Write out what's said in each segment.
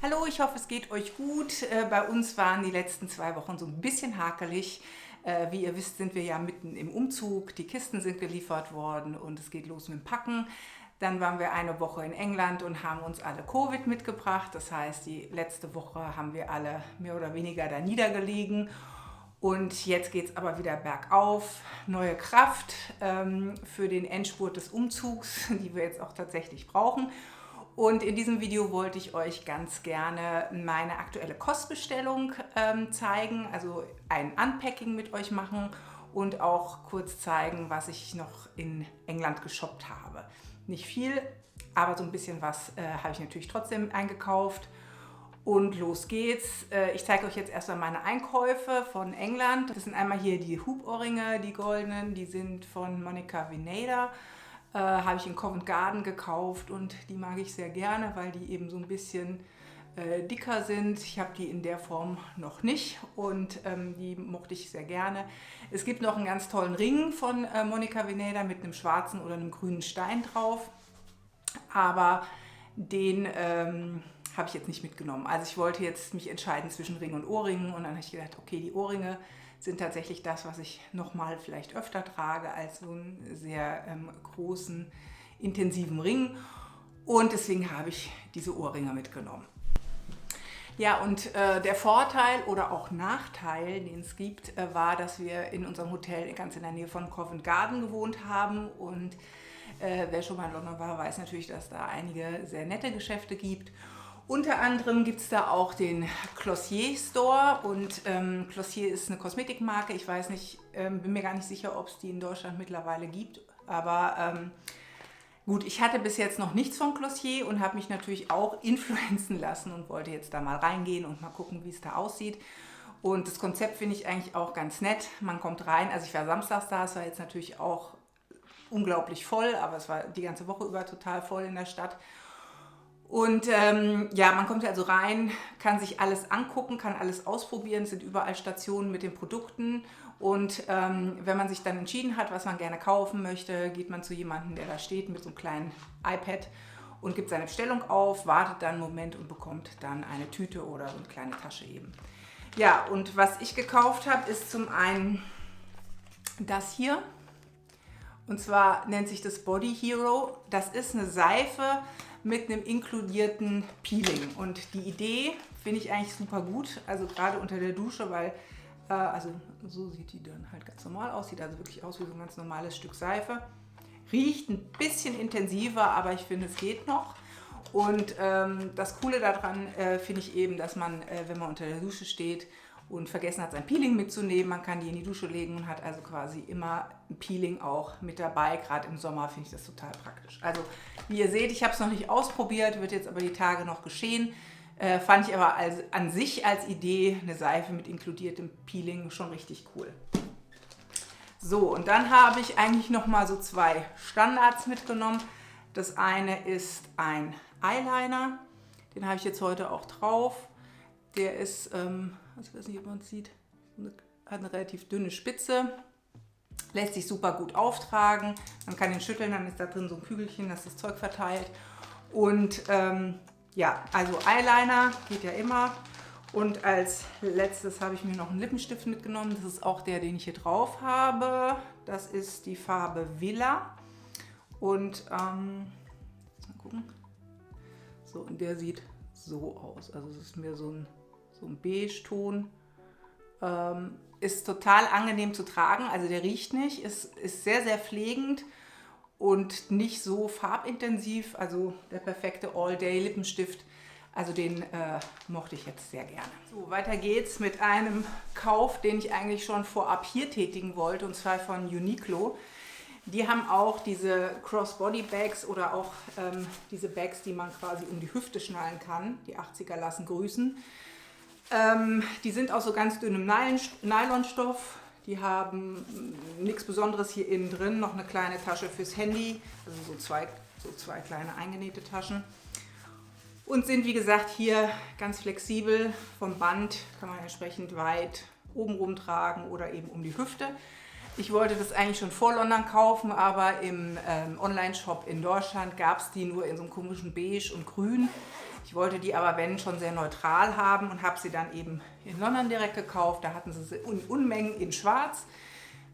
Hallo, ich hoffe, es geht euch gut. Bei uns waren die letzten 2 Wochen so ein bisschen hakelig. Wie ihr wisst, sind wir ja mitten im Umzug. Die Kisten sind geliefert worden und es geht los mit dem Packen. Dann waren wir eine Woche in England und haben uns alle Covid mitgebracht. Das heißt, die letzte Woche haben wir alle mehr oder weniger da niedergelegen. Und jetzt geht es aber wieder bergauf. Neue Kraft für den Endspurt des Umzugs, die wir jetzt auch tatsächlich brauchen. Und in diesem Video wollte ich euch ganz gerne meine aktuelle Kostbestellung zeigen, also ein Unpacking mit euch machen und auch kurz zeigen, was ich noch in England geshoppt habe. Nicht viel, aber so ein bisschen was habe ich natürlich trotzdem eingekauft. Und los geht's. Ich zeige euch jetzt erstmal meine Einkäufe von England. Das sind einmal hier die Hubohrringe, die goldenen, die sind von Monica Vinader. Habe ich in Covent Garden gekauft und die mag ich sehr gerne, weil die eben so ein bisschen dicker sind. Ich habe die in der Form noch nicht und die mochte ich sehr gerne. Es gibt noch einen ganz tollen Ring von Monica Vinader mit einem schwarzen oder einem grünen Stein drauf, aber den habe ich jetzt nicht mitgenommen. Also ich wollte jetzt mich entscheiden zwischen Ring und Ohrringen und dann habe ich gedacht, okay, die Ohrringe sind tatsächlich das, was ich nochmal vielleicht öfter trage als so einen sehr großen, intensiven Ring. Und deswegen habe ich diese Ohrringe mitgenommen. Ja, und der Vorteil oder auch Nachteil, den es gibt, war, dass wir in unserem Hotel ganz in der Nähe von Covent Garden gewohnt haben. Und wer schon mal in London war, weiß natürlich, dass da einige sehr nette Geschäfte gibt. Unter anderem gibt es da auch den Glossier Store und Glossier ist eine Kosmetikmarke. Ich weiß nicht, bin mir gar nicht sicher, ob es die in Deutschland mittlerweile gibt. Aber gut, ich hatte bis jetzt noch nichts von Glossier und habe mich natürlich auch influenzen lassen und wollte jetzt da mal reingehen und mal gucken, wie es da aussieht. Und das Konzept finde ich eigentlich auch ganz nett. Man kommt rein, also ich war samstags da, es war jetzt natürlich auch unglaublich voll, aber es war die ganze Woche über total voll in der Stadt. Und ja, man kommt also rein, kann sich alles angucken, kann alles ausprobieren. Es sind überall Stationen mit den Produkten. Und wenn man sich dann entschieden hat, was man gerne kaufen möchte, geht man zu jemandem, der da steht mit so einem kleinen iPad und gibt seine Bestellung auf, wartet dann einen Moment und bekommt dann eine Tüte oder so eine kleine Tasche eben. Ja, und was ich gekauft habe, ist zum einen das hier. Und zwar nennt sich das Body Hero. Das ist eine Seife mit einem inkludierten Peeling. Und die Idee finde ich eigentlich super gut, also gerade unter der Dusche, weil, also so sieht die dann halt ganz normal aus, sieht also wirklich aus wie so ein ganz normales Stück Seife. Riecht ein bisschen intensiver, aber ich finde, es geht noch. Und das Coole daran finde ich eben, dass man, wenn man unter der Dusche steht und vergessen hat, sein Peeling mitzunehmen, man kann die in die Dusche legen und hat also quasi immer ein Peeling auch mit dabei. Gerade im Sommer finde ich das total praktisch. Also wie ihr seht, ich habe es noch nicht ausprobiert, wird jetzt aber die Tage noch geschehen. Fand ich aber an sich als Idee eine Seife mit inkludiertem Peeling schon richtig cool. So, und dann habe ich eigentlich noch mal so 2 Standards mitgenommen. Das eine ist ein Eyeliner, den habe ich jetzt heute auch drauf. Der ist, ich weiß nicht, ob man es sieht, hat eine relativ dünne Spitze, lässt sich super gut auftragen. Man kann ihn schütteln, dann ist da drin so ein Kügelchen, das das Zeug verteilt. Und ja, also Eyeliner geht ja immer. Und als letztes habe ich mir noch einen Lippenstift mitgenommen. Das ist auch der, den ich hier drauf habe. Das ist die Farbe Villa. Und mal gucken. So, und der sieht so aus. Also es ist mir so ein Beige-Ton. Ist total angenehm zu tragen, also der riecht nicht, ist sehr, sehr pflegend und nicht so farbintensiv, also der perfekte All-Day-Lippenstift, also den mochte ich jetzt sehr gerne. So, weiter geht's mit einem Kauf, den ich eigentlich schon vorab hier tätigen wollte, und zwar von Uniqlo. Die haben auch diese Crossbody-Bags oder auch diese Bags, die man quasi um die Hüfte schnallen kann. Die 80er lassen grüßen. Die sind aus so ganz dünnem Nylonstoff. Die haben nichts Besonderes hier innen drin. Noch eine kleine Tasche fürs Handy. Also so zwei kleine eingenähte Taschen. Und sind wie gesagt hier ganz flexibel. Vom Band kann man entsprechend weit oben rum tragen oder eben um die Hüfte. Ich wollte das eigentlich schon vor London kaufen, aber im Online-Shop in Deutschland gab es die nur in so einem komischen Beige und Grün. Ich wollte die aber, wenn, schon sehr neutral haben und habe sie dann eben in London direkt gekauft. Da hatten sie in Unmengen in Schwarz.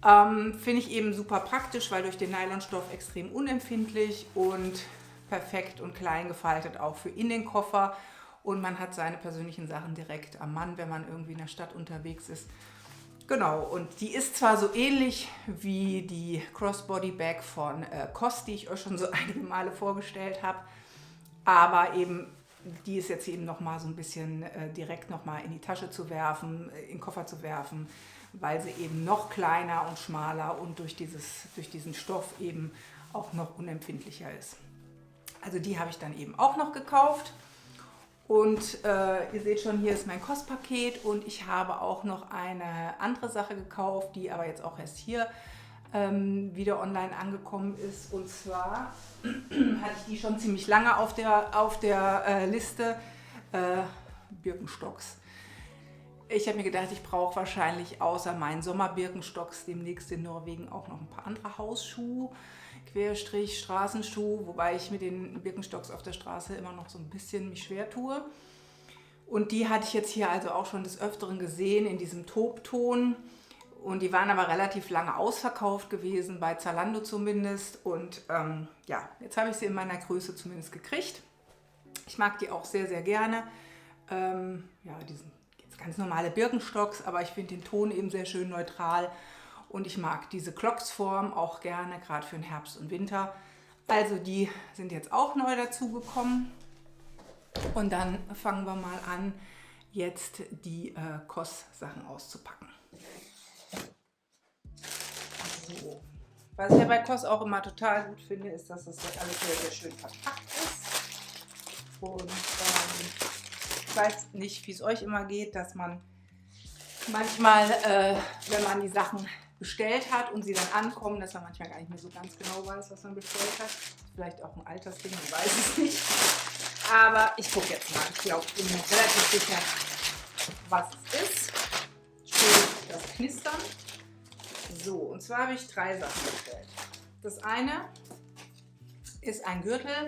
Finde ich eben super praktisch, weil durch den Nylonstoff extrem unempfindlich und perfekt und klein gefaltet auch für in den Koffer. Und man hat seine persönlichen Sachen direkt am Mann, wenn man irgendwie in der Stadt unterwegs ist. Genau, und die ist zwar so ähnlich wie die Crossbody Bag von COS, die ich euch schon so einige Male vorgestellt habe, aber eben die ist jetzt eben nochmal so ein bisschen direkt nochmal in die Tasche zu werfen, in den Koffer zu werfen, weil sie eben noch kleiner und schmaler und durch diesen Stoff eben auch noch unempfindlicher ist. Also die habe ich dann eben auch noch gekauft. Und ihr seht schon, hier ist mein COS-Paket und ich habe auch noch eine andere Sache gekauft, die aber jetzt auch erst hier wieder online angekommen ist. Und zwar hatte ich die schon ziemlich lange auf der Liste, Birkenstocks. Ich habe mir gedacht, ich brauche wahrscheinlich außer meinen Sommerbirkenstocks demnächst in Norwegen auch noch ein paar andere Hausschuhe. Querstrich, Straßenschuh, wobei ich mit den Birkenstocks auf der Straße immer noch so ein bisschen mich schwer tue. Und die hatte ich jetzt hier also auch schon des Öfteren gesehen in diesem Taubton. Und die waren aber relativ lange ausverkauft gewesen, bei Zalando zumindest. Und ja, jetzt habe ich sie in meiner Größe zumindest gekriegt. Ich mag die auch sehr, sehr gerne. Ja, die sind jetzt ganz normale Birkenstocks, aber ich finde den Ton eben sehr schön neutral. Und ich mag diese Clocksform auch gerne, gerade für den Herbst und Winter. Also die sind jetzt auch neu dazugekommen. Und dann fangen wir mal an, jetzt die COS-Sachen auszupacken. So. Was ich ja bei COS auch immer total gut finde, ist, dass das alles sehr, sehr schön verpackt ist. Und ich weiß nicht, wie es euch immer geht, dass man manchmal, wenn man die Sachen bestellt hat und sie dann ankommen, dass man manchmal gar nicht mehr so ganz genau weiß, was man bestellt hat. Vielleicht auch ein Altersding, ich weiß es nicht. Aber ich gucke jetzt mal. Ich glaube, ich bin mir relativ sicher, was es ist. Schön das Knistern. So, und zwar habe ich 3 Sachen bestellt. Das eine ist ein Gürtel,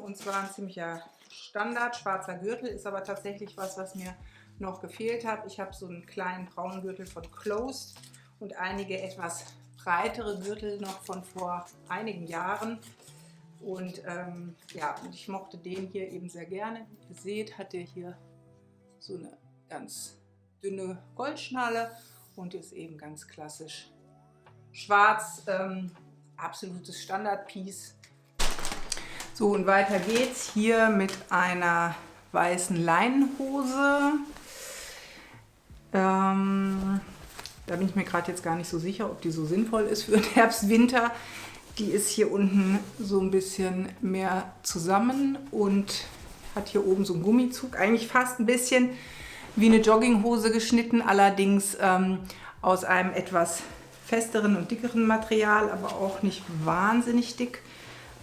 und zwar ein ziemlicher Standard, schwarzer Gürtel, ist aber tatsächlich was mir noch gefehlt hat. Ich habe so einen kleinen braunen Gürtel von Closed und einige etwas breitere Gürtel noch von vor einigen Jahren. Und ja, und ich mochte den hier eben sehr gerne. Wie ihr seht, hat der hier so eine ganz dünne Goldschnalle und ist eben ganz klassisch schwarz. Absolutes Standard-Piece. So, und weiter geht's hier mit einer weißen Leinenhose. Da bin ich mir gerade jetzt gar nicht so sicher, ob die so sinnvoll ist für den Herbst, Winter. Die ist hier unten so ein bisschen mehr zusammen und hat hier oben so einen Gummizug. Eigentlich fast ein bisschen wie eine Jogginghose geschnitten, allerdings aus einem etwas festeren und dickeren Material, aber auch nicht wahnsinnig dick.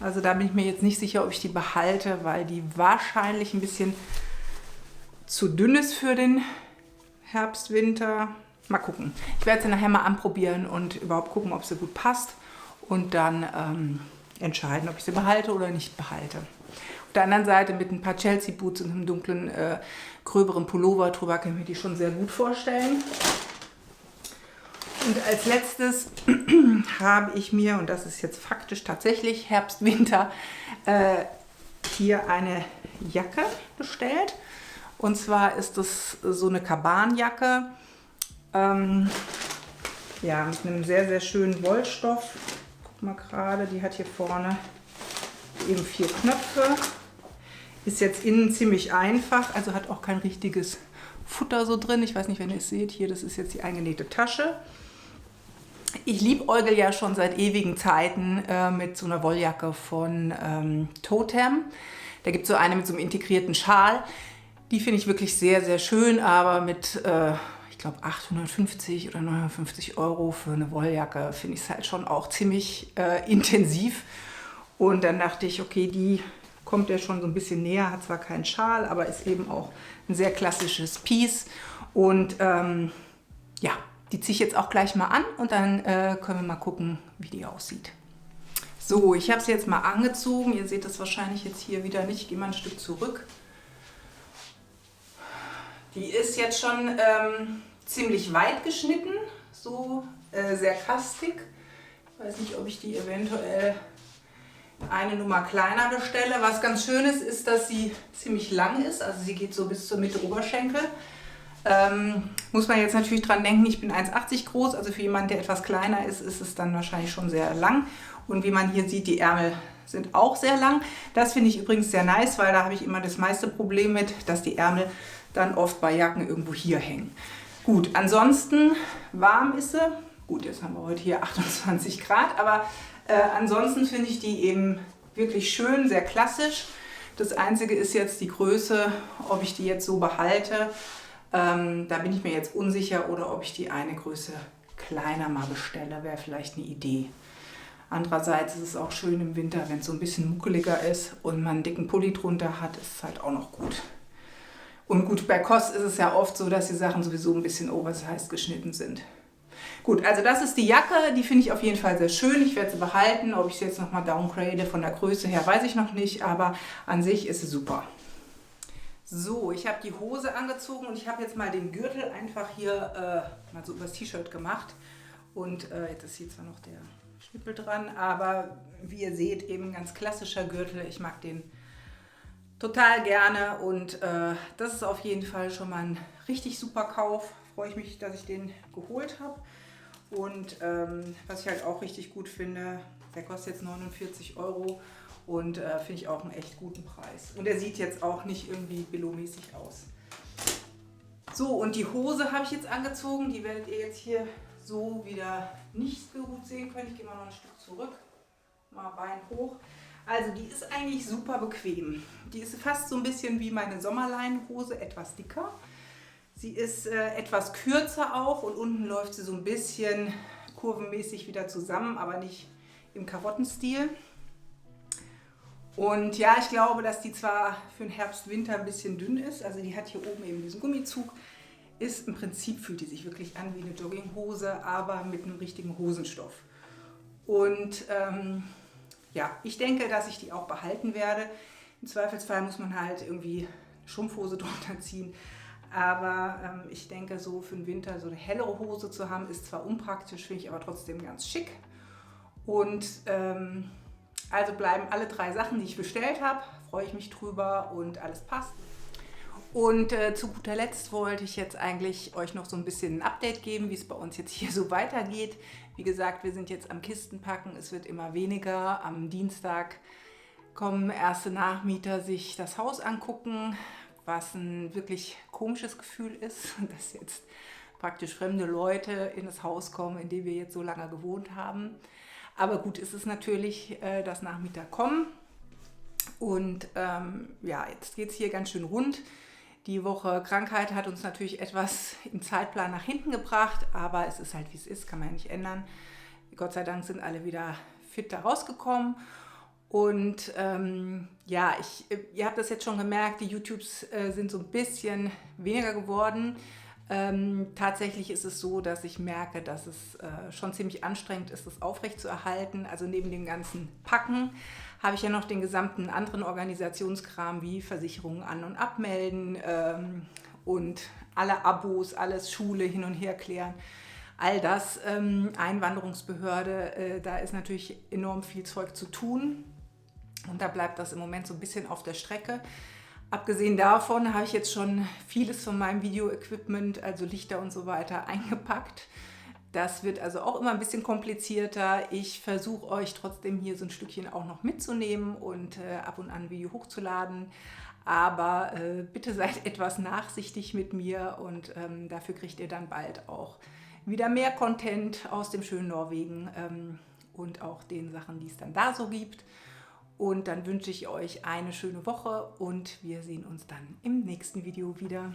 Also da bin ich mir jetzt nicht sicher, ob ich die behalte, weil die wahrscheinlich ein bisschen zu dünn ist für den Herbst, Winter. Mal gucken. Ich werde sie nachher mal anprobieren und überhaupt gucken, ob sie gut passt. Und dann entscheiden, ob ich sie behalte oder nicht behalte. Auf der anderen Seite mit ein paar Chelsea Boots und einem dunklen, gröberen Pullover drüber kann ich mir die schon sehr gut vorstellen. Und als letztes habe ich mir, und das ist jetzt faktisch tatsächlich Herbst, Winter, hier eine Jacke bestellt. Und zwar ist das so eine Kabanjacke. Ja, mit einem sehr, sehr schönen Wollstoff. Guck mal gerade, die hat hier vorne eben 4 Knöpfe. Ist jetzt innen ziemlich einfach, also hat auch kein richtiges Futter so drin. Ich weiß nicht, wenn ihr es seht, hier, das ist jetzt die eingenähte Tasche. Ich liebäugel ja schon seit ewigen Zeiten mit so einer Wolljacke von Totem. Da gibt es so eine mit so einem integrierten Schal. Die finde ich wirklich sehr, sehr schön, aber mit ich glaube 850 oder 950 € für eine Wolljacke finde ich es halt schon auch ziemlich intensiv. Und dann dachte ich, okay, die kommt ja schon so ein bisschen näher, hat zwar keinen Schal, aber ist eben auch ein sehr klassisches Piece. Und ja, Die ziehe ich jetzt auch gleich mal an und dann können wir mal gucken, wie die aussieht. So, ich habe sie jetzt mal angezogen. Ihr seht das wahrscheinlich jetzt hier wieder nicht. Ich gehe mal ein Stück zurück. Die ist jetzt schon ziemlich weit geschnitten, so sehr kastig. Ich weiß nicht, ob ich die eventuell eine Nummer kleiner bestelle. Was ganz schön ist, ist, dass sie ziemlich lang ist. Also sie geht so bis zur Mitte Oberschenkel. Muss man jetzt natürlich dran denken, ich bin 1,80 groß, also für jemanden, der etwas kleiner ist, ist es dann wahrscheinlich schon sehr lang. Und wie man hier sieht, die Ärmel sind auch sehr lang. Das finde ich übrigens sehr nice, weil da habe ich immer das meiste Problem mit, dass die Ärmel dann oft bei Jacken irgendwo hier hängen. Gut, ansonsten warm ist sie. Gut, jetzt haben wir heute hier 28 Grad, aber ansonsten finde ich die eben wirklich schön, sehr klassisch. Das Einzige ist jetzt die Größe, ob ich die jetzt so behalte. Da bin ich mir jetzt unsicher, oder ob ich die eine Größe kleiner mal bestelle, wäre vielleicht eine Idee. Andererseits ist es auch schön im Winter, wenn es so ein bisschen muckeliger ist und man einen dicken Pulli drunter hat, ist es halt auch noch gut. Und gut, bei COS ist es ja oft so, dass die Sachen sowieso ein bisschen oversized geschnitten sind. Gut, also das ist die Jacke, die finde ich auf jeden Fall sehr schön. Ich werde sie behalten. Ob ich sie jetzt nochmal downgrade von der Größe her, weiß ich noch nicht, aber an sich ist sie super. So, ich habe die Hose angezogen und ich habe jetzt mal den Gürtel einfach hier mal so übers T-Shirt gemacht. Und jetzt ist hier zwar noch der Schnippel dran, aber wie ihr seht, eben ein ganz klassischer Gürtel. Ich mag den total gerne und das ist auf jeden Fall schon mal ein richtig super Kauf. Freue ich mich, dass ich den geholt habe. Und was ich halt auch richtig gut finde, der kostet jetzt 49 € und finde ich auch einen echt guten Preis. Und der sieht jetzt auch nicht irgendwie billo-mäßig aus. So, und die Hose habe ich jetzt angezogen. Die werdet ihr jetzt hier so wieder nicht so gut sehen können. Ich gehe mal noch ein Stück zurück, mal Bein hoch. Also die ist eigentlich super bequem. Die ist fast so ein bisschen wie meine Sommerleinenhose, etwas dicker. Sie ist etwas kürzer auch und unten läuft sie so ein bisschen kurvenmäßig wieder zusammen, aber nicht im Karottenstil. Und ja, ich glaube, dass die zwar für den Herbst, Winter ein bisschen dünn ist, also die hat hier oben eben diesen Gummizug, ist im Prinzip, fühlt die sich wirklich an wie eine Jogginghose, aber mit einem richtigen Hosenstoff. Und ja, ich denke, dass ich die auch behalten werde. Im Zweifelsfall muss man halt irgendwie eine Strumpfhose drunter ziehen. Aber ich denke, so für den Winter so eine hellere Hose zu haben, ist zwar unpraktisch, finde ich aber trotzdem ganz schick. Und also bleiben alle 3 Sachen, die ich bestellt habe. Freue ich mich drüber und alles passt. Und zu guter Letzt wollte ich jetzt eigentlich euch noch so ein bisschen ein Update geben, wie es bei uns jetzt hier so weitergeht. Wie gesagt, wir sind jetzt am Kistenpacken, es wird immer weniger. Am Dienstag kommen erste Nachmieter sich das Haus angucken, was ein wirklich komisches Gefühl ist, dass jetzt praktisch fremde Leute in das Haus kommen, in dem wir jetzt so lange gewohnt haben. Aber gut, ist es natürlich, dass Nachmieter kommen. Und ja, jetzt geht es hier ganz schön rund. Die Woche Krankheit hat uns natürlich etwas im Zeitplan nach hinten gebracht, aber es ist halt wie es ist, kann man ja nicht ändern. Gott sei Dank sind alle wieder fit da rausgekommen. Und ja, ihr habt das jetzt schon gemerkt, die YouTubes sind so ein bisschen weniger geworden. Tatsächlich ist es so, dass ich merke, dass es schon ziemlich anstrengend ist, das aufrechtzuerhalten. Also neben dem ganzen Packen habe ich ja noch den gesamten anderen Organisationskram wie Versicherungen an- und abmelden und alle Abos, alles Schule hin und her klären. All das, Einwanderungsbehörde, da ist natürlich enorm viel Zeug zu tun und da bleibt das im Moment so ein bisschen auf der Strecke. Abgesehen davon habe ich jetzt schon vieles von meinem Video-Equipment, also Lichter und so weiter, eingepackt. Das wird also auch immer ein bisschen komplizierter. Ich versuche euch trotzdem hier so ein Stückchen auch noch mitzunehmen und ab und an ein Video hochzuladen. Aber bitte seid etwas nachsichtig mit mir und dafür kriegt ihr dann bald auch wieder mehr Content aus dem schönen Norwegen und auch den Sachen, die es dann da so gibt. Und dann wünsche ich euch eine schöne Woche und wir sehen uns dann im nächsten Video wieder.